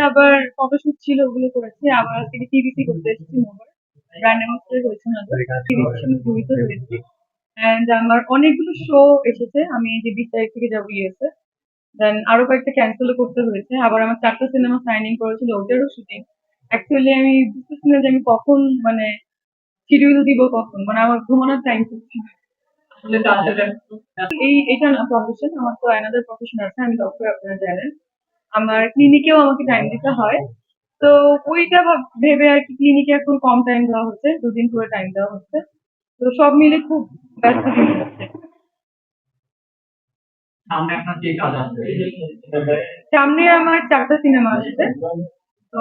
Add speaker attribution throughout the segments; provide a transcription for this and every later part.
Speaker 1: আবার ফটোশুট ছিল, ওগুলো করেছি। আবার আজকে টিভিসি করতে এসেছি, মোবার ব্র্যান্ড অ্যাম্বাসেডর হয়েছে ওনাদের, টিভিসির সঙ্গে জড়িত হয়েছি। অ্যান্ড আমার অনেকগুলো শো এসেছে, আমি এই যে 20 তারিখ থেকে যাবো ইউএসএ। দেন আরো কয়েকটা ক্যান্সেলও করতে হয়েছে। আবার আমার 4টা সিনেমা সাইনিং করেছিল, ওটারও শুটিং। অ্যাকচুয়ালি আমি বুঝতেছি না যে আমি কখন মানে শিডিউল দিব কখন, মানে আমার ঘুমানোর টাইম হচ্ছে না। এটা না প্রফেশন, আমার তো অ্যানাদার প্রফেশন আছে, আমি ডক্টর, আপনারা জানেন। আমার ক্লিনিকেও আমাকে টাইম দিতে হয়। তো ওইটা ভেবে আর কি ক্লিনিকে এখন কম টাইম দেওয়া হচ্ছে, 2 দিন করে টাইম দেওয়া হচ্ছে। তো সব মিলে খুব ব্যস্ত দিন যাচ্ছে। সামনে আমার 4টা সিনেমা আসছে, তো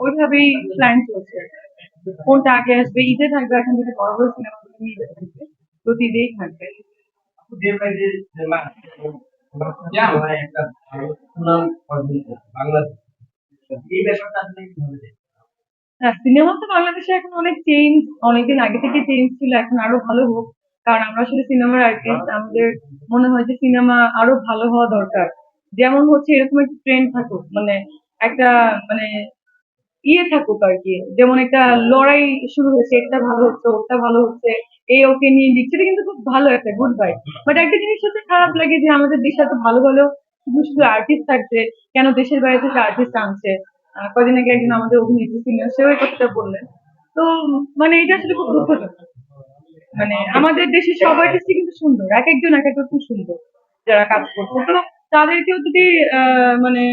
Speaker 1: ওইভাবেই প্ল্যান চলছে। কোনটা আগে আসবে, ঈদে থাকবে, এখন যদি বড় বড় সিনেমা ঈদে থাকবে, প্রতি ঈদেই থাকবে। হ্যাঁ, সিনেমা তো বাংলাদেশে এখন অনেক চেঞ্জ, অনেকদিন আগে থেকে চেঞ্জ ছিল, এখন আরো ভালো হোক। কারণ আমরা আসলে সিনেমার আর্টিস্ট, আমাদের মনে হয় যে সিনেমা আরো ভালো হওয়া দরকার। যেমন হচ্ছে এরকম একটা ট্রেন্ড থাকুক, মানে একটা মানে ইয়ে থাকুক আর কি, যেমন একটা লড়াই শুরু হয়েছে, এটা ভালো হচ্ছে, ওটা ভালো হচ্ছে, এই ওকে নিয়ে লিখছে, এটা কিন্তু খুব ভালো একটা গুড বাই। বাট একটা জিনিস হচ্ছে খারাপ লাগে যে আমাদের দেশে এত ভালো ভালো শুধু শুধু আর্টিস্ট থাকছে, কেন দেশের বাইরে থেকে আর্টিস্ট আনছে। কদিন আগে একজন আমাদের অভিনেত্রী ছিলেন, সেও এই কথাটা বললেন। তো মানে এটা আসলে খুব দুঃখজনক। মানে আমাদের দেশের সব আর্টিস্টই কিন্তু সুন্দর, এক একজন এক এক রকম সুন্দর যারা কাজ করছে। তো তাদেরকেও যদি মানে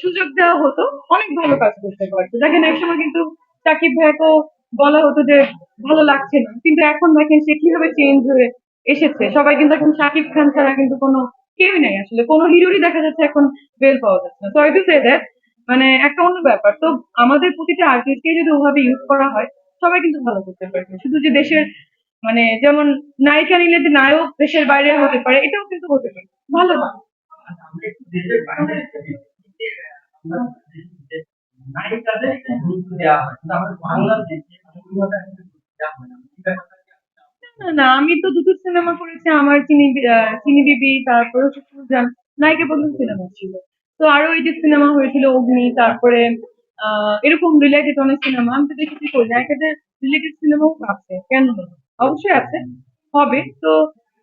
Speaker 1: সুযোগ দেওয়া হতো, অনেক ভালো কাজ করতে পারতো। দেখেন একসময় কিন্তু সাকিব ভাইয়াকেও বলা হতো যে ভালো লাগছে না, কিন্তু এখন দেখেন সে কিভাবে চেঞ্জ হয়ে এসেছে। সবাই কিন্তু এখন সাকিব খান ছাড়া কিন্তু কোনো কেউই নাই, আসলে কোনো হিরোরই দেখা যাচ্ছে এখন বেল পাওয়া যাচ্ছে না। সরি টু সে দ্যাট, মানে একটা অন্য ব্যাপার। তো আমাদের প্রতিটা আর্টিস্টকে যদি ওভাবে ইউজ করা হয়, সবাই কিন্তু ভালো করতে পারবে। শুধু যে দেশের মানে যেমন নায়িকা নিলে যে নায়ক দেশের বাইরে হতে পারে, এটাও কিন্তু হতে পারে, ভালো হয়। না, না, আমি তো দুটো সিনেমা করেছি। আমার চিনি বিবি, তারপরে হচ্ছে সুজান, নায়িকা প্রথম সিনেমা ছিল। তো আরো এই যে সিনেমা হয়েছিল অগ্নি, তারপরে এরকম রিলেটেড অনেক সিনেমা আমি তো দেখেছি। কই নায়িকাদের রিলেটেড সিনেমাও আছে, কেন নেই? অবশ্যই আছে, হবে। তো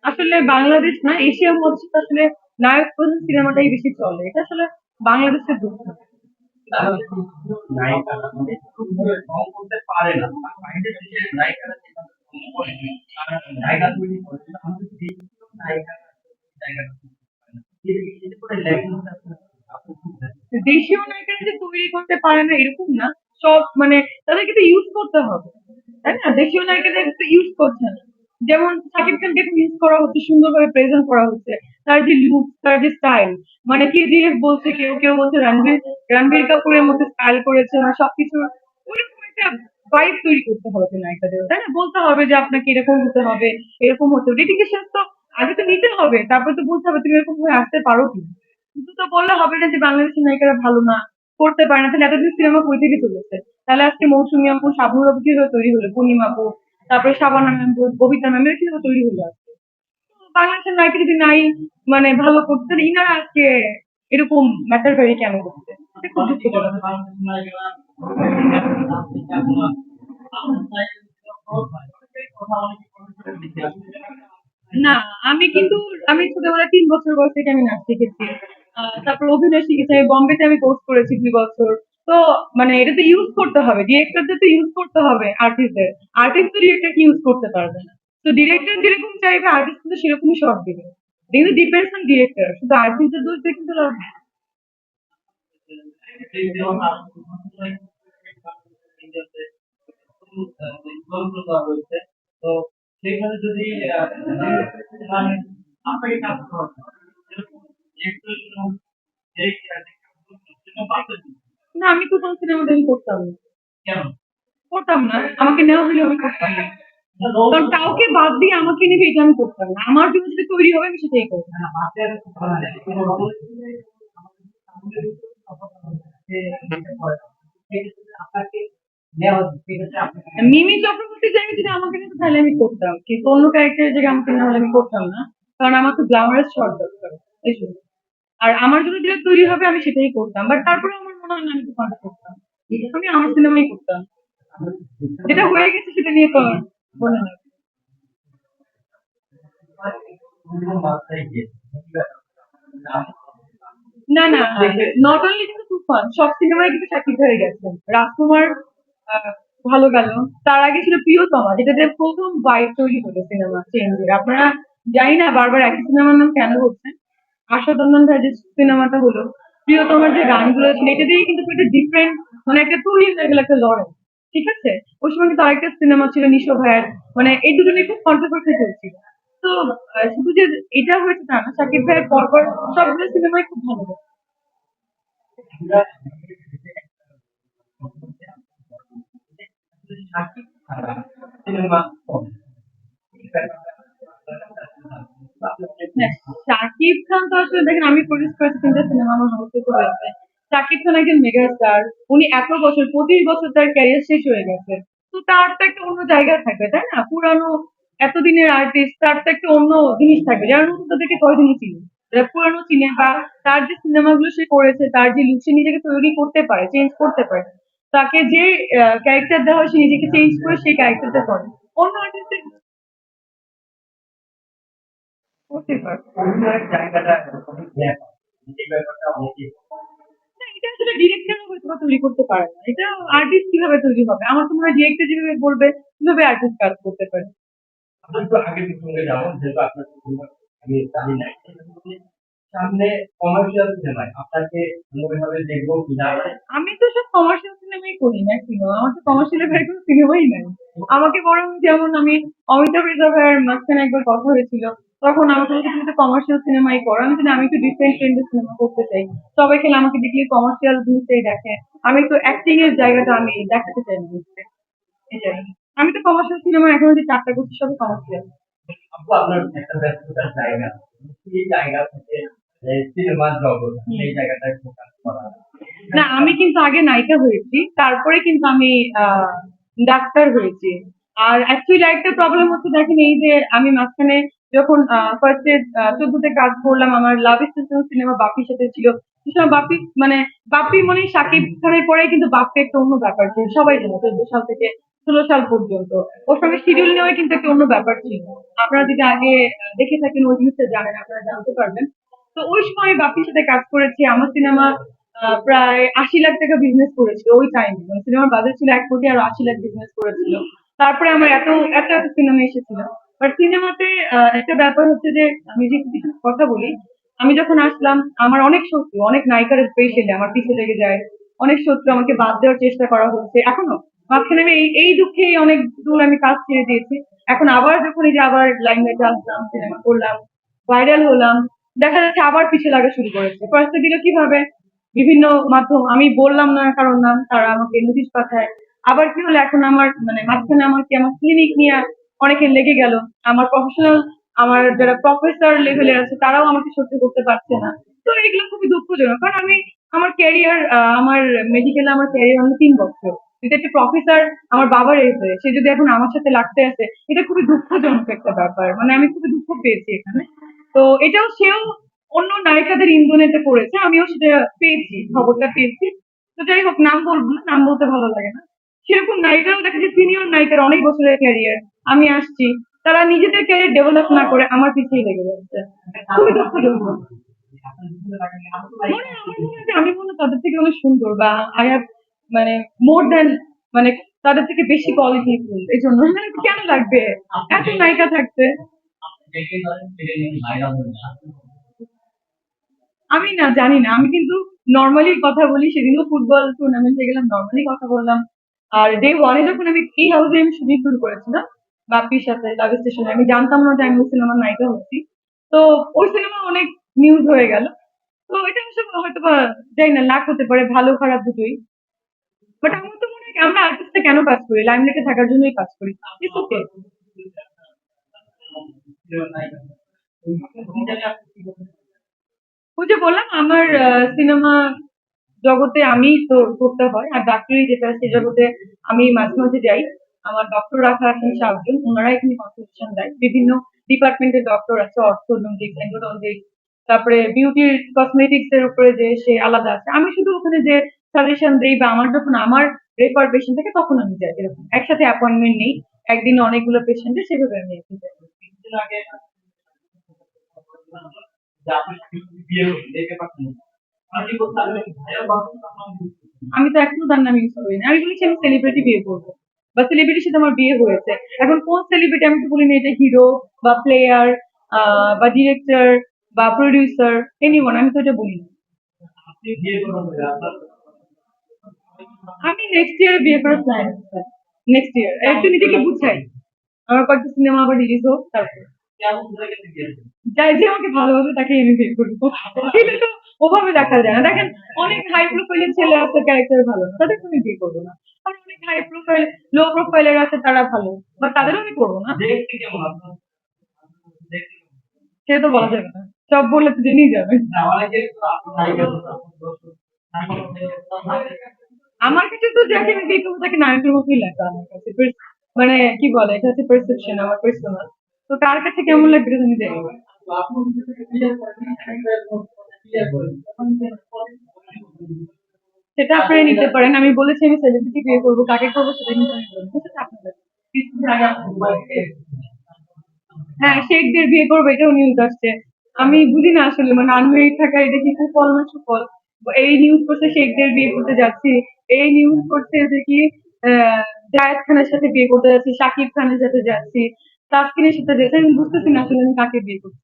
Speaker 1: আসলে বাংলাদেশ না, এশিয়া মহাদেশে আসলে নায়ক প্রধান সিনেমাটাই বেশি চলে, এটা আসলে বাংলাদেশের দুঃখ। দেশীয় নায়িকারা যে তৈরি করতে পারে না এরকম না, সব মানে তাদেরকে তো ইউজ করতে হবে, তাই না? দেশীয় নায়িকাদের তো ইউজ করছে না। যেমন শাকিব খানকে ইউজ করা হচ্ছে, সুন্দরভাবে প্রেজেন্ট করা হচ্ছে, তার যে লুক, তার যে স্টাইল, মানে কেজিএফ বলছে কেউ, কেউ বলছে রণবীর রণবীর কাপুরের মধ্যে স্টাইল করেছে, মানে সবকিছু ওইরকম একটা ভাইব তৈরি করতে হবে নায়িকাদের, তাই না? বলতে হবে যে আপনাকে এরকম হতে হবে, এরকম হতে হবে, ডেডিকেশন তো আগে তো নিতে হবে, তারপর তো বলতে হবে তুমি এরকম হয়ে আসতে পারো কি। শুধু তো বললে হবে না যে বাংলাদেশের নায়িকারা ভালো না, করতে পারে না, তাহলে এতদিন সিনেমা কই থেকে চলেছে? তাহলে আজকে মৌসুমী আপু, শাবনুর আপু কিভাবে তৈরি হলো, পূর্ণিমা আপু, তারপরে শাবানা ম্যাম, ববিতা ম্যাম, এরা কিভাবে তৈরি হলো আজকে? তো বাংলাদেশের নায়িকা যদি নাই মানে ভালো করতে, তাহলে ইনারা আজকে এরকম ম্যাটার ভেরি কেন করতে? এটা খুব দুঃখজনক। না, আমি কিন্তু আমি ছোটবেলায় 3 বছর বয়স থেকে আমি নাচ শিখেছি। তারপর অভিনয় শিখেছি, আমি বম্বেতে আমি কোর্স করেছি 2 বছর। তো মানে এটা তো ইউজ করতে হবে, ডিরেক্টরদের তো ইউজ করতে হবে আর্টিস্টদের। আর্টিস্ট তো ডিরেক্টরকে ইউজ করতে পারবে না। তো ডিরেক্টর যেরকম চাইবে আর্টিস্ট কিন্তু সেরকমই শট দিবে। কিন্তু ডিপেন্ডস অন ডিরেক্টর, শুধু আর্টিস্টদের দোষ দিয়ে কিন্তু লাভ নেই। না, আমি তো কোন সিনেমাতে আমি করতাম না, করতাম না, আমাকে নেওয়া হলে আমি করতাম না। কারণ কাউকে বাদ দিয়ে আমাকে নিবে এটা আমি করতাম না, আমার জন্য যেটা তৈরি হবে আমি সেটাই করবো। মিমি চক্রবর্তীর জায়গায় যদি আমাকে নিত তাহলে আমি করতাম, কিন্তু অন্য ক্যারেক্টারের জায়গায় আমাকে না হলে আমি করতাম না। কারণ আমার তো গ্ল্যামারাস শট দরকার, এই জন্য। আর আমার জন্য যেটা তৈরি হবে আমি সেটাই করতাম, বাট তারপরে আমার মনে হয় না আমি তো পারফেক্ট করতাম, আমি আমার সিনেমাই করতাম, যেটা হয়ে গেছে সেটা নিয়ে তো আর বলে না। না না, নট অনলি কিন্তু তুফান, সব সিনেমায় কিন্তু শাকিব হয়ে গেছে। রাজকুমার আহ, ভালো গেল, তার আগে ছিল প্রিয়তমা, যেটাতে প্রথম ভাইব তৈরি হলো সিনেমা চেঞ্জের। আপনারা জানি না বারবার একই সিনেমার নাম কেন হচ্ছে। আশা তন্ডন ভাই যে সিনেমাটা হলো, প্রিয়তমার যে গানগুলো ছিল, এটা দিয়ে কিন্তু একটা ডিফারেন্ট, মানে একটা তৈরি হয়ে গেল একটা লড়াই। ঠিক আছে, ওই সময় কিন্তু আরেকটা সিনেমা ছিল নিশো ভাইয়ের, মানে এই দুটো নিয়ে খুব কন্ট্রোভার্সি চলছিল। তো শুধু যে এটা হয়েছে তা না, শাকিব ভাইয়ের পরপর সবগুলো সিনেমাই খুব ভালো হয়েছে। হ্যাঁ, শাকিব খান তো আসলে দেখেন, আমি প্রডিউস করেছি 3টা সিনেমা, আমার হাউস থেকে হয়েছে। শাকিব খান একজন মেগা স্টার, উনি এত বছর, 25 বছর তার ক্যারিয়ার শেষ হয়ে গেছে। তো তার তো একটা অন্য জায়গা থাকবে, তাই না? পুরানো এতদিনের আর্টিস্ট, তার তো একটা অন্য জিনিস থাকবে, যারা নতুন তাদেরকে কয়জনই চিনি, যারা পুরানো চিনে, বা তার যে সিনেমাগুলো সে করেছে, তার যে লুক, সে নিজেকে তৈরি করতে পারে, চেঞ্জ করতে পারে। তাকে যে ক্যারেক্টার দেওয়া হয়, সে নিজেকে চেঞ্জ করে সেই ক্যারেক্টারটা করে। অন্য আর্টিস্টের করতে পারে। না, এটা আসলে ডিরেক্টরও হয়তো বা তৈরি করতে পারে না। এটা আর্টিস্ট কিভাবে তৈরি হবে? আমার তো মনে হয় ডিরেক্টর যেভাবে বলবে কিভাবে আর্টিস্ট কাজ করতে পারে। আমি তো সব কমার্শিয়াল সিনেমাই করি ম্যাক্সিমাম, আমার তো কমার্শিয়ালের বাইরে কোনো সিনেমাই নাই। আমাকে বরং, যেমন আমি অমিতাভ রেজা ভাইয়ের মাঝখানে একবার কথা হয়েছিল, তখন আমাকে বলছে তুমি তো কমার্শিয়াল সিনেমাই করো। আমি বলছি, "না, আমি একটু ডিফারেন্ট ট্রেন্ডের সিনেমা করতে চাই।" সবাই খেলে আমাকে দেখলে কমার্শিয়াল জিনিসটাই দেখে, আমি তো অ্যাক্টিং এর জায়গাটা আমি দেখাতে চাই মানুষকে, এটাই। আমি তো কমার্শিয়াল সিনেমা এখন যে 4টা করছি সবই কমার্শিয়াল। না, আমি কিন্তু আগে নায়িকা হয়েছি, তারপরে কিন্তু আমি আহ, ডাক্তার হয়েছি। আর অ্যাকচুয়ালি একটা প্রবলেম হচ্ছে, দেখেন, এই যে আমি মাঝখানে যখন ফার্স্টে 14তে কাজ করলাম, আমার লাভ স্টেশন সিনেমা বাপির সাথে ছিল। সে সময় বাপি, মানে বাপি মানে শাকিব খানের পরে কিন্তু বাপি একটা অন্য ব্যাপার ছিল, সবাই জানে, 14 সাল থেকে 16 সাল পর্যন্ত ওর সঙ্গে শিডিউল নেওয়া কিন্তু একটা অন্য ব্যাপার ছিল। আপনারা যদি আগে দেখে থাকেন, ওই জিনিসটা জানেন, আপনারা জানতে পারবেন। তো ওই সময় বাপির সাথে কাজ করেছি, আমার সিনেমা প্রায় 80 লাখ টাকা বিজনেস করেছিল ওই টাইমে, মানে সিনেমার বাজেট ছিল 1 কোটি, আর 80 লাখ বিজনেস করেছিল। তারপরে আমার এত এত এত সিনেমা এসেছিল। বাট সিনেমাতে একটা ব্যাপার হচ্ছে যে, আমি যে কিছু কথা বলি, আমি যখন আসলাম, আমার অনেক শত্রু, অনেক নায়িকার স্পেশালি আমার পিছে লেগে যায়, অনেক শত্রু, আমাকে বাদ দেওয়ার চেষ্টা করা হচ্ছে এখনো। মাঝখানে আমি এই দুঃখেই অনেক দূর আমি কাজ ছেড়ে দিয়েছি। এখন আবার যখন এই যে আবার লাইমলাইটে আসলাম, সিনেমা করলাম, ভাইরাল হলাম, দেখা যাচ্ছে আবার পিছে লাগা শুরু করেছে। পয়সা দিল কিভাবে? বিভিন্ন মাধ্যম, আমি বললাম না কারণ নাম, তারা আমাকে নোটিশ পাঠায়। আবার কি হলো, এখন আমার মানে মাঝখানে আমার কি, আমার ক্লিনিক নিয়ে অনেকে লেগে গেল। আমার প্রফেশনাল, আমার যারা প্রফেসর লেভেলের আছে তারাও আমাকে সহ্য করতে পারছে না। তো এগুলো খুবই দুঃখজনক, কারণ আমি আমার ক্যারিয়ার, আমার মেডিকেলে আমার ক্যারিয়ার হলো 3 বছর। যদি একটা প্রফেসর আমার বাবার এজ হয়ে, সে যদি এখন আমার সাথে লাগতে আসে, এটা খুবই দুঃখজনক একটা ব্যাপার, মানে আমি খুবই দুঃখ পেয়েছি এখানে। তো এটাও সেও অন্য নায়িকাদের ইন্ধনেতে করেছে, আমিও সেটা পেয়েছি, খবরটা পেয়েছি। তো যাই হোক, নাম বলবো না, নাম বলতে ভালো লাগে না। সেরকম নায়িকাও দেখা যায়, সিনিয়র নায়িকার অনেক বছরের ক্যারিয়ার, আমি আসছি, তারা নিজেদের ক্যারিয়ার ডেভেলপ না করে আমার পিছিয়ে লেগে যাচ্ছে, খুবই দুঃখজনক। মনে হয়, আমার মনে হয় যে আমি মনে হয় তাদের থেকে অনেক সুন্দর, বা আই হ্যাভ, মানে মোর দ্যান, মানে তাদের থেকে বেশি কোয়ালিটি ফুল, এই জন্য মানে কেন লাগবে এত নায়িকা থাকতে। আমি না জানি না, আমি কিন্তু নর্মালি কথা বলি, সেদিনও ফুটবল টুর্নামেন্টে গেলাম, নর্মালি কথা বললাম। আর ডে 1-এ যখন আমি এই হাউসে আমি শুটিং শুরু করেছিলাম বাপির সাথে লাভ স্টেশনে, আমি জানতাম না যে আমি ওই সিনেমার নায়িকা হচ্ছি। তো ওই সিনেমা অনেক নিউজ হয়ে গেল। তো এটা আসলে হয়তো বা, জানি না, লাক হতে পারে, ভালো খারাপ দুটোই। বাট আমার তো মনে হয় আমরা আর্টিস্টে কেন কাজ করি, লাইমলাইটে থাকার জন্যই কাজ করি। It's okay. ওই যে বললাম, আমার সিনেমা জগতে আমি তো করতে হয়, আর ডাক্তারি যেটা সে জগতে আমি মাঝে মাঝে যাই। আমার ডক্টর রাখা আছেন 7 জন, ওনারা এখানে কনসালটেশন দেয়। বিভিন্ন ডিপার্টমেন্টের ডক্টর আছে, অর্থোডন্টিক, এন্ডোডন্টিক, তারপরে বিউটি কসমেটিক্স এর উপরে যে সে আলাদা আছে, আমি শুধু ওখানে যে সাজেশন দেই বা আমার যখন আমার রেফার পেশেন্ট থাকে তখন আমি যাই, এরকম একসাথে অ্যাপয়েন্টমেন্ট নেই, একদিন অনেকগুলো পেশেন্টের সেভাবে আমি একদিন যাই। আমি তো এখনো তার নাম ইউজ করি না, আমি বলেছি আমি সেলিব্রিটি বিয়ে করবো বা সেলিব্রিটির সাথে আমার বিয়ে হয়েছে। এখন কোন সেলিব্রিটি আমি তো বলিনি এটা হিরো বা প্লেয়ার বা ডিরেক্টর বা প্রডিউসার, এনিওয়ান, আমি তো এটা বলিনি। আমি নেক্সট ইয়ার বিয়ে করার প্ল্যান আছে। নেক্সট ইয়ার একটু নিজেকে বুঝাই, আমার কয়েকটা সিনেমা আবার রিলিজ হোক তারপর যাই, যে আমাকে ভালোবাসে তাকে আমি বিয়ে করবো। এটা তো ওভাবে দেখা যায় না, দেখেন অনেক হাই প্রোফাইলের ছেলে আছে ক্যারেক্টার ভালো না, তাদেরকে আমি বিয়ে করবো না। আর অনেক হাই প্রোফাইল লো প্রোফাইলের আছে তারা ভালো, বা তাদেরও আমি করবো না। সে তো বলা যাবে না, সব বললে তো জেনেই যাবে। আমার কাছে তো যাকে আমি বিয়ে করবো তাকে নায়কের মতোই লাগে আমার কাছে। মানে কি বলে, এটা হচ্ছে পারসেপশন, আমার পার্সোনাল। তো কার কাছে কেমন লাগবে এটা তুমি জানি না। সেটা আপনারা নিতে পারেন, আমি বলেছি আমি সেলিব্রিটি বিয়ে করবো, কাকে করবো সেটা কিন্তু আমি বলবো, সেটা আপনাদের। হ্যাঁ, শেখদের বিয়ে করবো এটাও নিউজ আসছে। আমি বুঝি না আসলে, মানে আনমেরিড থাকা এটা কি কুফল না সুফল। এই নিউজ করছে শেখদের বিয়ে করতে যাচ্ছি, এই নিউজ করছে যে কি আহ জায়েদ খানের সাথে বিয়ে করতে যাচ্ছি, শাকিব খানের সাথে যাচ্ছি, তাসকিনের সাথে যাচ্ছি, আমি বুঝতেছি না আসলে আমি কাকে বিয়ে করছি।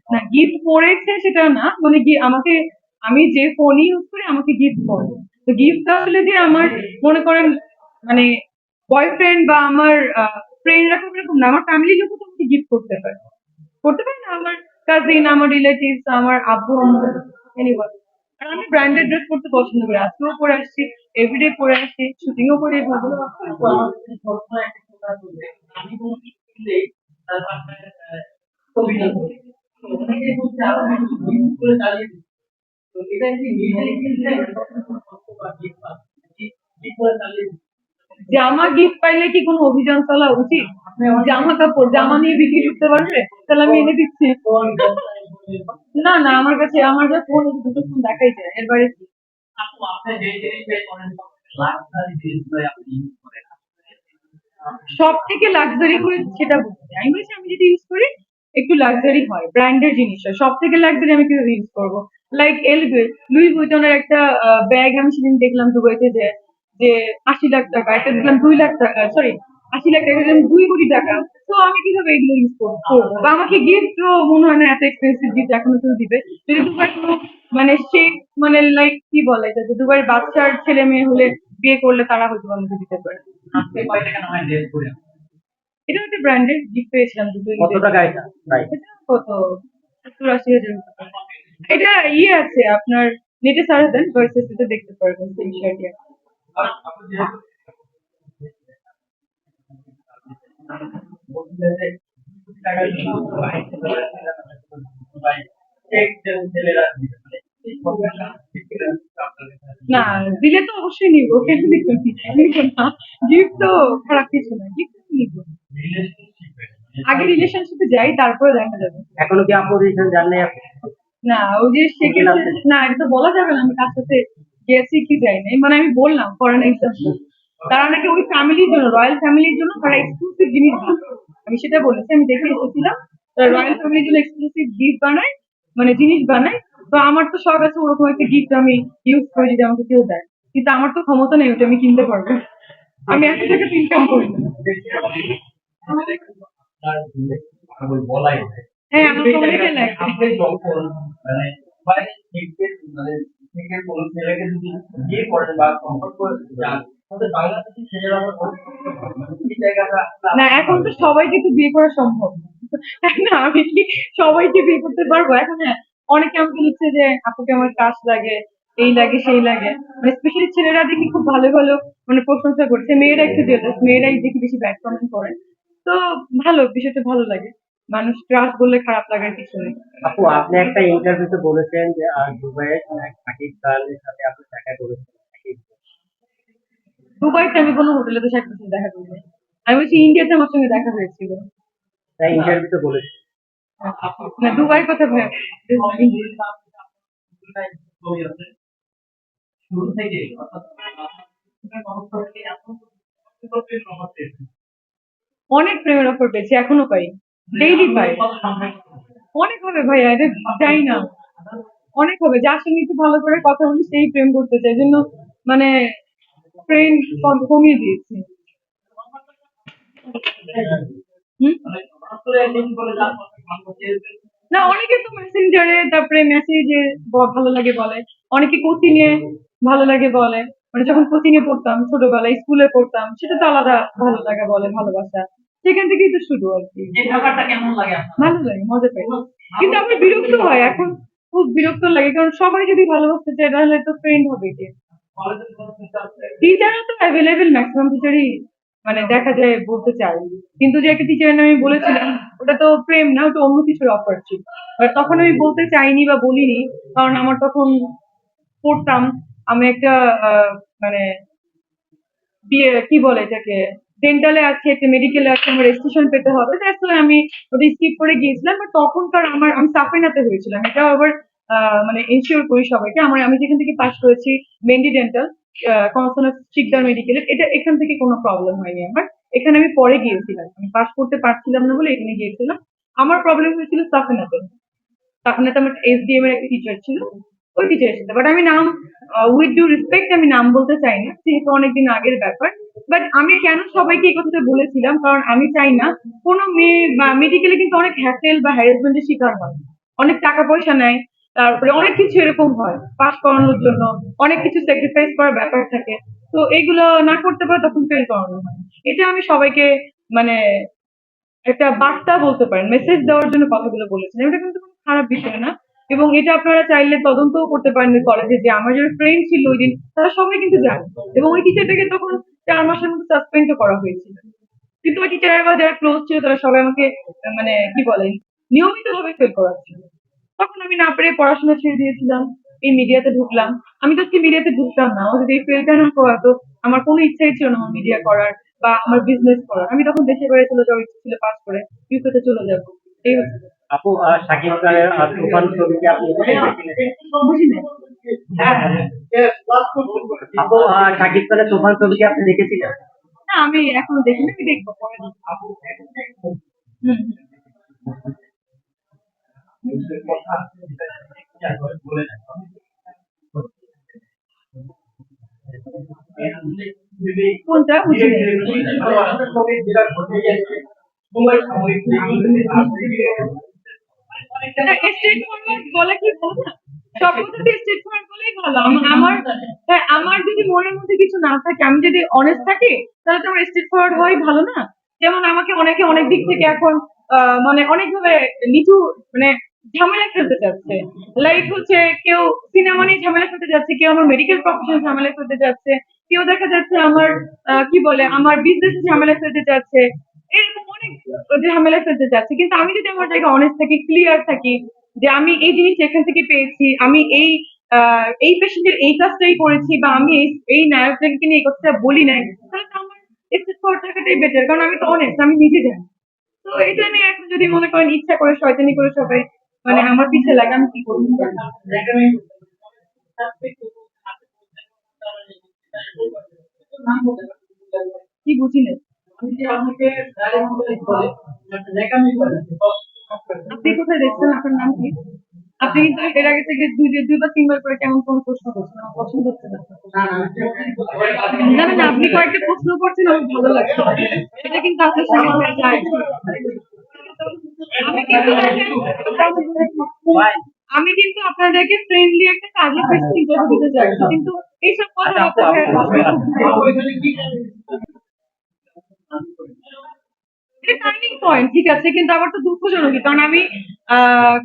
Speaker 1: না, গিফট করেছে সেটা না, মানে কি আমাকে, আমি যে ফোন ইউজ করি আমাকে গিফট করে। তো গিফট আসলে যে আমার, মনে করেন মানে বয়ফ্রেন্ড বা আমার ফ্রেন্ডরা খুব এরকম না, আমার ফ্যামিলির লোকও তো আমাকে গিফট করতে পারে, করতে পারে না, আমার কাজিন, আমার রিলেটিভস, আমার আব্বু আম্মু, এনিওয়ান। আর আমি ব্র্যান্ডেড ড্রেস পরতে পছন্দ করি, আজকেও পরে আসছি, এভরিডে পরে আসছি, শুটিংও করি এভাবে। জামা গিফট পাইলে কি কোনো অভিযান চলা উচিত? জামা কাপড়, জামা নিয়ে বিক্রি করতে পারবে, তাহলে আমি এনে দিচ্ছি। না না, আমার কাছে আমার যা ফোন, দুটো ফোন দেখাই যায়, এর বাইরে কি? সব থেকে লাক্সারি করে সেটা বলতে আমি বলছি, আমি যেটা ইউজ করি একটু লাক্সারি হয়, ব্র্যান্ডের জিনিস হয়, সব থেকে লাক্সারি আমি কিভাবে ইউজ করবো? লাইক লুই ভুইটনের একটা ব্যাগ আমি সেদিন দেখলাম দুবাইতে, যে যে ৮০ লাখ টাকা, একটা দেখলাম ২ লাখ টাকা, সরি ৮০ লাখ টাকা, দেখলাম ২ কোটি টাকা। তো আমি কিভাবে এগুলো ইউজ করবো? বা আমাকে গিফট মনে হয় না এত এক্সপেন্সিভ গিফট এখনো কেউ দিবে, যদি দুবার কোনো মানে শেখ, মানে লাইক কি বলে এটা, যে দুবার বাচ্চার ছেলে মেয়ে হলে বিয়ে করলে তারা হয়তো আমাকে দিতে পারে। এটা একটা ব্র্যান্ডের গিফট পেয়েছিলাম দুটো
Speaker 2: কত
Speaker 1: ঈদে।
Speaker 2: টাকা এটা প্রাইস?
Speaker 1: এটা কত, ৭০-৮০ হাজার মতো টাকা। এটা ইয়ে আছে আপনার, নেটে সার্চ দেন, ভার্সেসিতে দেখতে পারবেন সেই বিষয়টি। না, দিলে তো অবশ্যই নিবো, কেন নিবো না? গিফট তো খারাপ কিছু না, গিফট নিবো। আগে রিলেশনশিপে যাই, তারপরে দেখা যাবে।
Speaker 2: এখনো কি আপু রিলেশন জান নাই আপনি?
Speaker 1: না, ওই যে
Speaker 2: সিঙ্গেল
Speaker 1: সেক্ষেত্রে
Speaker 2: আছেন?
Speaker 1: না, এটা তো বলা যাবে না আমি কার সাথে গেছি কি যাই নাই, মানে আমি বললাম ফরেন এক্সাম্পল, তারা নাকি ওই ফ্যামিলির জন্য, রয়্যাল ফ্যামিলির জন্য তারা এক্সক্লুসিভ জিনিস বানায়। আমি সেটা বলেছি, আমি দেখে এসেছিলাম, তারা রয়্যাল ফ্যামিলির জন্য এক্সক্লুসিভ গিফট বানায়, মানে জিনিস বানায়। তো আমার তো শখ আছে ওরকম একটা গিফট আমি ইউজ করি যদি আমাকে কেউ দেয়, কিন্তু আমার তো ক্ষমতা নেই ওটা আমি কিনতে পারবো, আমি এত টাকা ইনকাম করি না। হ্যাঁ, আমার তো অনেকে লাগে। না, এখন তো সবাইকে তো বিয়ে করা সম্ভব না, তাই না? আমি কি সবাইকে বিয়ে করতে পারবো এখন? হ্যাঁ, অনেকে আমাকে লিখছে যে আপুকে আমার কাজ লাগে, এই লাগে সেই লাগে, মানে স্পেশালি ছেলেরা দেখি খুব ভালো ভালো মানে প্রশংসা করছে, মেয়েরা একটু জেলাস, মেয়েরাই দেখি বেশি ব্যাড কমেন্ট করে। তো ভালো, বিষয়টা ভালো লাগে, মানুষ ট্রাস্ট বললে খারাপ লাগার কিছু নেই।
Speaker 2: আপু আপনি একটা ইন্টারভিউতে বলেছেন যে দুবাইয়ে শাকিব খানের সাথে আপনি দেখা করেছেন।
Speaker 1: দুবাইতে আমি কোনো হোটেলে তো সাথে দেখা করিনি, আমি বলছি ইন্ডিয়াতে আমার সঙ্গে দেখা হয়েছিল।
Speaker 2: তাই ইন্টারভিউতে বলেছে।
Speaker 1: না, দুবার কথা ভাই।
Speaker 3: শুরু থেকে অর্থাৎ আপনার মহত্ব থেকে এখন পর্যন্ত প্রমাণ পেয়েছেন।
Speaker 1: অনেক প্রেমের অফার পেয়েছি, এখনো পাই, ডেইলি পাই। অনেক হবে ভাইয়া, এটা চাই না, অনেক হবে। যার সঙ্গে একটু ভালো করে কথা বলি সেই প্রেম করতে চাই, এই জন্য মানে ফ্রেন্ড কমিয়ে দিয়েছি। হুম? না, অনেকে তো মেসেঞ্জারে, তারপরে মেসেজে ভালো লাগে বলে, অনেকে কোচিং এ ভালো লাগে বলে, মানে যখন কোচিং এ পড়তাম ছোটবেলায়, স্কুলে পড়তাম, সেটা তো আলাদা ভালো লাগা বলে, ভালোবাসা সেখান থেকেই তো শুরু আর কি।
Speaker 3: এই ব্যাপারটা কেমন লাগে আপনার?
Speaker 1: ভালো লাগে, মজা পাই, কিন্তু আমার বিরক্ত হয় এখন, খুব বিরক্ত লাগে, কারণ সবাই যদি ভালোবাসতে চায় তাহলে তো ফ্রেন্ড হবে কে?
Speaker 3: কলেজের কোনো টিচার
Speaker 1: টিচারও তো অ্যাভেলেবেল, ম্যাক্সিমাম টিচারই মানে দেখা যায় বলতে চাই, কিন্তু যে একটা টিচারের নামে আমি বলেছিলাম ওটা তো প্রেম না, ওটা অন্য কিছুর অফার ছিল। আর তখন আমি বলতে চাইনি বা বলিনি, কারণ আমার তখন পড়তাম, আমি একটা মানে বিয়ে কি বলে এটাকে, ডেন্টালে আছে, একটা মেডিকেলে আছে, আমার রেজিস্ট্রেশন পেতে হবে, দ্যাটস ওয়াই আমি ওটা স্কিপ করে গিয়েছিলাম। বাট তখনকার আমি সাফিনাতে হয়েছিলাম, এটাও আবার মানে এনশিওর করি সবাইকে, আমি যেখান থেকে পাস করেছি মেন্ডি ডেন্টাল কনসোনাস শিকদার মেডিকেলের, এটা এখান থেকে কোনো প্রবলেম হয়নি আমার। এখানে আমি পরে গিয়েছিলাম, আমি পাস করতে পারছিলাম না বলে এখানে গিয়েছিলাম। আমার প্রবলেম হয়েছিল সাফিনাতে। আপনার তো আমার এসডিএম এর একটা টিচার ছিল, ওই টিচারের সাথে। বাট আমি নাম উইথ ডিউ রেসপেক্ট আমি নাম বলতে চাই না, যেহেতু অনেকদিন আগের ব্যাপার। বাট আমি কেন সবাইকে এই কথাটা বলেছিলাম, কারণ আমি চাই না কোনো মেয়ে বা মেডিকেলে কিন্তু অনেক হ্যাসেল বা হ্যারাসমেন্টের শিকার হয়, অনেক টাকা পয়সা নেয়, তারপরে অনেক কিছু এরকম হয় পাস করানোর জন্য, অনেক কিছু স্যাক্রিফাইস করার ব্যাপার থাকে। তো এগুলো না করতে পারে তখন ফেল করানো হয়। এটা আমি সবাইকে মানে একটা বার্তা বলতে পারেন, মেসেজ দেওয়ার জন্য কথাগুলো বলেছেন, এটা কিন্তু কোনো খারাপ বিষয় না। এবং এটা আপনারা চাইলে তদন্তও করতে পারেন কলেজে, যে আমার যারা ফ্রেন্ড ছিল ওই দিন তারা সবাই কিন্তু জানে, এবং ওই টিচারটাকে তখন 4 মাসের মতো সাসপেন্ডও করা হয়েছিল। কিন্তু ওই টিচারের বা যারা ক্লোজ ছিল তারা সবাই আমাকে মানে কি বলে নিয়মিত ভাবে ফেল করাচ্ছিল। তখন আমি না পেরে পড়াশোনা ছেড়ে দিয়েছিলাম, এই মিডিয়াতে ঢুকলাম। আমি তো মিডিয়াতে ঢুকতাম না, আমার যদি এই ফেলটা না করাতো, আমার কোনো ইচ্ছাই ছিল না আমার মিডিয়া করার বা আমার বিজনেস করার। আমি তখন দেশের বাইরে চলে যাওয়ার ইচ্ছে ছিল, পাস করে ইউকেতে চলে যাবো, এই হচ্ছে।
Speaker 2: আপু শাকিব খানের তুফান ছবিকে আপনি দেখেছিলেন?
Speaker 1: বুঝিনি।
Speaker 2: আপু শাকিব খানের তুফান ছবিকে আপনি দেখেছিলেন?
Speaker 1: না, আমি এখনো দেখিনি, আমি দেখবো পরে দেখবো। হুম। কোনটা বুঝিনি। স্ট্রেট ফরওয়ার্ড বলা কি ভালো না? সব কথাতে স্ট্রেট ফরওয়ার্ড বলেই ভালো। হ্যাঁ, আমার যদি মনের মধ্যে কিছু না থাকে, আমি যদি অনেস্ট থাকি, তাহলে তো আমার স্ট্রেট ফরওয়ার্ড হওয়াই ভালো না? যেমন আমাকে অনেকে অনেক দিক থেকে এখন মানে অনেকভাবে নিচু মানে ঝামেলায় ফেলতে চাচ্ছে। লাইক হচ্ছে কেউ সিনেমা নিয়ে ঝামেলা ফেলতে যাচ্ছে, কেউ আমার মেডিকেল প্রফেশন ঝামেলায় ফেলতে যাচ্ছে, কেউ দেখা যাচ্ছে আমার কি বলে আমার বিজনেস ঝামেলায় ফেলতে চাচ্ছে, এরকম অনেক ঝামেলায় ফেলতে চাচ্ছে। কিন্তু আমি যদি আমার জায়গায় অনেস্ট থাকি, ক্লিয়ার থাকি, যে আমি এই জিনিসটা এখান থেকে পেয়েছি, আমি এই পেশেন্টের এই কাজটাই করেছি, বা আমি এই নায়কটাকে নিয়ে এই কথাটা বলি নাই, তাহলে তো আমার স্টেপ ফরওয়ার্ড থাকাটাই বেটার, কারণ আমি তো অনেস্ট, আমি নিজে জানি। তো এটা নিয়ে এখন যদি মনে করেন ইচ্ছা করে শয়তানি করে সবাই মানে আমার পিছে লাগে, আমি কি করবো? কি বুঝিলেন? আপনি কোথায় দেখছেন? আপনার নাম কি? আপনি কিন্তু এর আগে থেকে দুই বা তিনবার করে কেমন কোন প্রশ্ন করছেন, আমার পছন্দ হচ্ছে না। না না না, আপনি কয়েকটা প্রশ্ন করছেন, আমার ভালো লাগছে, এটা কিন্তু আপনার সামনে হয়ে যায়। আমি কিন্তু আমি কিন্তু আপনাদেরকে ফ্রেন্ডলি একটা কাজের বেসিস ইন্টারভিউ দিতে চাইছি, কিন্তু এইসব
Speaker 2: আচ্ছা আপু,
Speaker 1: কথাবার্তা এটা টার্নিং পয়েন্ট, ঠিক আছে, কিন্তু আমার তো দুঃখজনক, কারণ আমি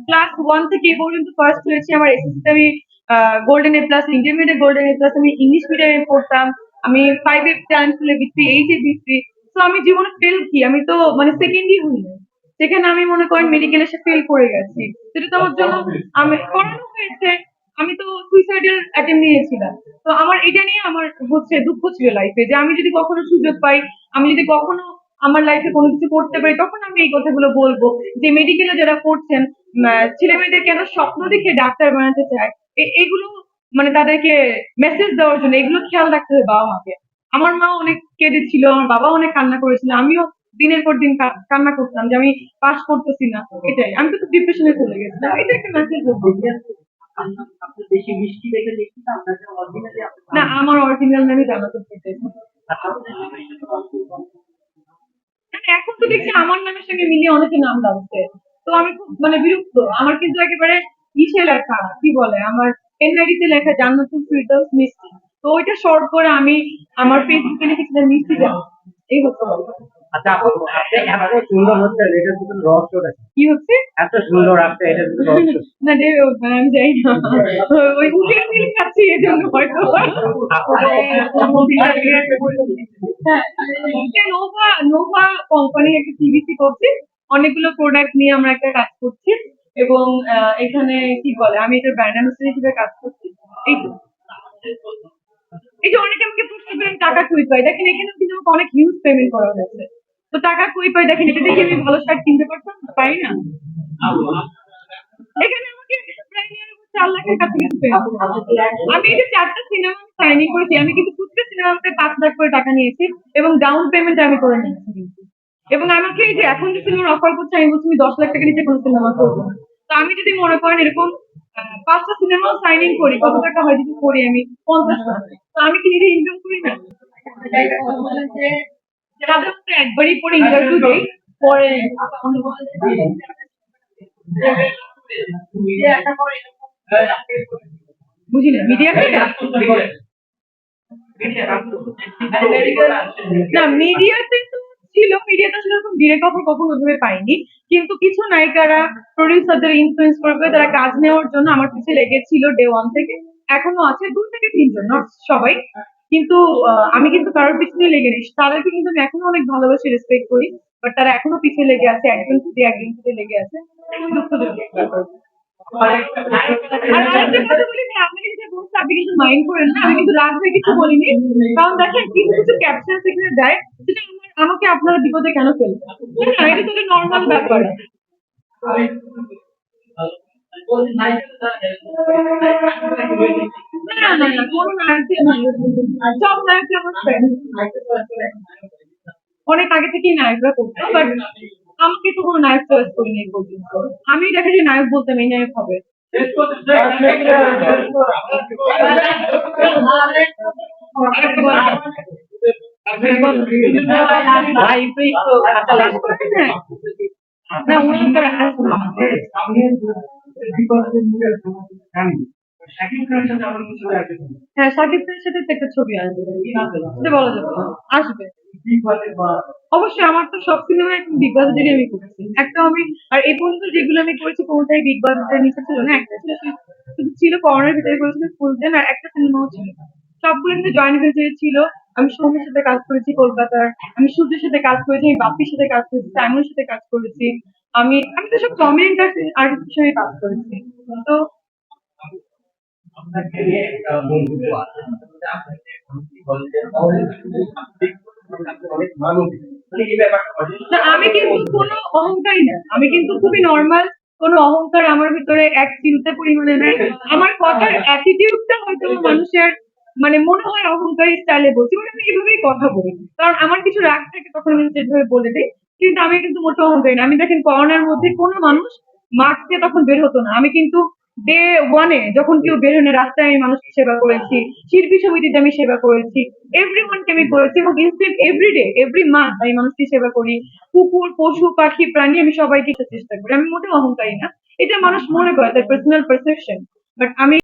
Speaker 1: ক্লাস 1 থেকে এ পর্যন্ত ফার্স্ট হয়েছি, আমার এসএসসিতে আমি golden A plus, intermediate golden A plus, আমি ইংলিশ মিডিয়ামে পড়তাম, আমি 5 এ চান্স পেলে বি3, 8 এ বি3। তো আমি জীবনে ফেল কি, আমি তো মানে সেকেন্ডই হইনি, সেখানে আমি মনে করেন মেডিকেল এসে ফেল করে গেছি, সেটা তো আমার জন্য আমি করানো হয়েছে। আমি তো সুইসাইডাল অ্যাটেম্প নিয়েছিলাম। তো আমার এটা নিয়ে আমার হচ্ছে দুঃখ ছিল লাইফে, যে আমি যদি কখনো সুযোগ পাই, আমি যদি কখনো আমার লাইফে কোনো কিছু করতে পারি তখন আমি এই কথাগুলো বলবো। যে মেডিকেলে যারা পড়ছেন ছেলে মেয়েদের কেন স্বপ্ন দেখে ডাক্তার বানাতে চায়, এগুলো মানে তাদেরকে মেসেজ দেওয়ার জন্য এগুলো খেয়াল রাখতে হবে বাবা মাকে। আমার মা অনেক কেঁদেছিল, আমার বাবা অনেক কান্না করেছিল, আমিও দিনের পর দিন কান্না করতাম যে আমি পাস করতেছি না। এটাই আমি তো ডিপ্রেশনে চলে গেছিলাম, এটা একটা মেসেজ দেবো।
Speaker 2: আপনি বেশি মিষ্টি দেখে দেখি না আপনাকে অরিজিনালি
Speaker 1: না, আমার অরিজিনাল নামই জানাতে চাইছি। মানে এখন তো দেখছি আমার নামের সঙ্গে মিলিয়ে অনেকে নাম ডাকছে, তো আমি খুব মানে বিরক্ত। আমার কিন্তু একেবারে ইসে লেখা, কি বলে, আমার এনআইডি তে লেখা জান্নাতুল ফিরদৌস মিষ্টি। তো ওইটা শর্ট করে আমি আমার ফেসবুকে লিখেছিলাম মিষ্টি জান। এই হচ্ছে ব্যাপার।
Speaker 2: আচ্ছা আপু, আপনি এত সুন্দর হচ্ছেন এটার পিছনে রহস্যটা কি?
Speaker 1: কি হচ্ছে?
Speaker 2: এত সুন্দর আপনি এটার পিছনে রহস্য কি?
Speaker 1: না রে, আমি যাই না, ওই উঠে মিল খাচ্ছি এই জন্য হয়তো। হ্যাঁ, এটা নোভা নোভা কোম্পানি একটা টিভিসি করছি, অনেকগুলো প্রোডাক্ট নিয়ে আমরা একটা কাজ করছি, এবং এখানে কি বলে আমি এটা ব্র্যান্ড অ্যাম্বাসেডর হিসেবে কাজ করছি। এই তো। এই যে অনেকে আমাকে প্রশ্ন করেন টাকা কই পাই, দেখেন এখানে কিন্তু আমাকে অনেক হিউজ পেমেন্ট করা হয়েছে। তো টাকা কই পাই দেখেন, এটা দেখে আমি ভালো শার্ট কিনতে পারতাম, পারি না। এখানে আমাকে প্রায় নিয়ে 4 লাখের কাছাকাছি পেয়েছে। আমি এই যে 4টা সিনেমা সাইনিং করেছি, আমি কিন্তু প্রত্যেকটা সিনেমাতে 5 লাখ করে টাকা নিয়েছি, এবং ডাউন পেমেন্ট আমি করে নিয়েছি কিন্তু। এবং আমাকে এই যে এখন যে সিনেমার অফার করছে, আমি বলছি আমি 10 লাখ টাকা নিচে কোনো সিনেমা করবো না। তো আমি যদি মনে করেন এরকম 5টা সিনেমা সাইনিং করি, কত টাকা হয় যদি করি আমি? 50 লাখ। তো আমি কি নিজে ইনকাম করি না? সাধারণত একবারই পরে ইন্টারভিউ দেই, পরে বুঝি না মিডিয়াতে। না, মিডিয়াতে তো ছিল, মিডিয়াতে আসলে এরকম ডিরেক্ট অফার কখনো ওইভাবে পাইনি। কিন্তু কিছু নায়িকারা প্রডিউসারদের ইনফ্লুয়েন্স করে তারা কাজ নেওয়ার জন্য আমার পিছে লেগেছিল ডে ওয়ান থেকে, এখনো আছে 2 থেকে 3 জন, not সবাই। কিন্তু আমি কিন্তু কারোর পিছনে লেগে নেই, তাদেরকে কিন্তু আমি এখনো অনেক ভালোবাসি, রেসপেক্ট করি, বাট তারা এখনো পিছে লেগে আছে, একজন পিছে লেগে আছে। দুঃখজনক ব্যাপার। আর আরেকটা কথা বলি যে আপনাকে যেটা বলছি আপনি কিন্তু মাইন্ড করেন না, আমি কিন্তু রাগ হয়ে কিছু বলিনি। কারণ দেখেন কিছু কিছু ক্যাপশন সেখানে দেয়, সেটা আমাকে আপনারা বিপদে কেন ফেলবেন? না, এটা তো নর্মাল ব্যাপার। না না না, কোনো নায়কই না, সব নায়ক আমার ফ্রেন্ড। অনেক আগে থেকেই নায়করা করতো, বাট আমাকে তো কোনো নায়ক চয়েস করিনি এই পর্যন্ত। আমি দেখা যায় নায়ক বলতাম এই নায়ক হবে। ভাই তুই তো কাজ করেন না? না, উনি তো হ্যাঁ, শাকিব খানের সাথে তো একটা ছবি আসবে, সেটা বলা যাবে না। আসবে অবশ্যই। আমার তো সব সিনেমা এখন বিগ বাজেটেরই আমি করেছি, একটা আমি, আর এই পর্যন্ত যেগুলো আমি করেছি কোনোটাই বিগ বাজেটের নিচে ছিল না। একটা ছিল শুধু ছিল করোনার ভিতরে করেছিল ফুলদেন, আর একটা সিনেমাও ছিল না। সবগুলো কিন্তু জয়েন্ট ভেঞ্চারে ছিল। আমি সৌমির সাথে কাজ করেছি কলকাতার, আমি সূর্যের সাথে কাজ করেছি, আমি বাপির সাথে কাজ করেছি, সাইমনের সাথে কাজ করেছি। আমি আমি তো সব প্রমিনেন্ট আর্টিস্টের সঙ্গে কাজ করেছি। তো না, আমি কিন্তু কোনো অহংকারী না, আমি কিন্তু খুবই নর্মাল। কোনো অহংকার আমার ভিতরে এক চিলতে পরিমাণে নাই। আমার কথার অ্যাটিটিউডটা হয়তো মানুষের মানে মনে হয় অহংকারী স্টাইলে বলছি, মানে আমি এভাবেই কথা বলি। কারণ আমার কিছু রাগ থাকে তখন আমি যেভাবে বলে দিই। কিন্তু আমি কিন্তু মোটো অহংকারী না। আমি দেখেন করোনার মধ্যে কোনো মানুষ মাস্ক দিয়ে তখন বের হতো না, আমি কিন্তু ডে ওয়ানে যখন কেউ বের হয় না রাস্তায়, আমি মানুষকে সেবা করেছি, শিল্পী সমিতিতে আমি সেবা করেছি, এভরিওয়ানকে আমি করেছি, এবং ইনস্ট্যান্ট এভরিডে এভরি মান্থ আমি মানুষকে সেবা করি। কুকুর, পশু, পাখি, প্রাণী আমি সবাইকে চেষ্টা করি। আমি মোটেও অহংকারী না, এটা মানুষ মনে করে তার পার্সোনাল পারসেপশন, বাট আমি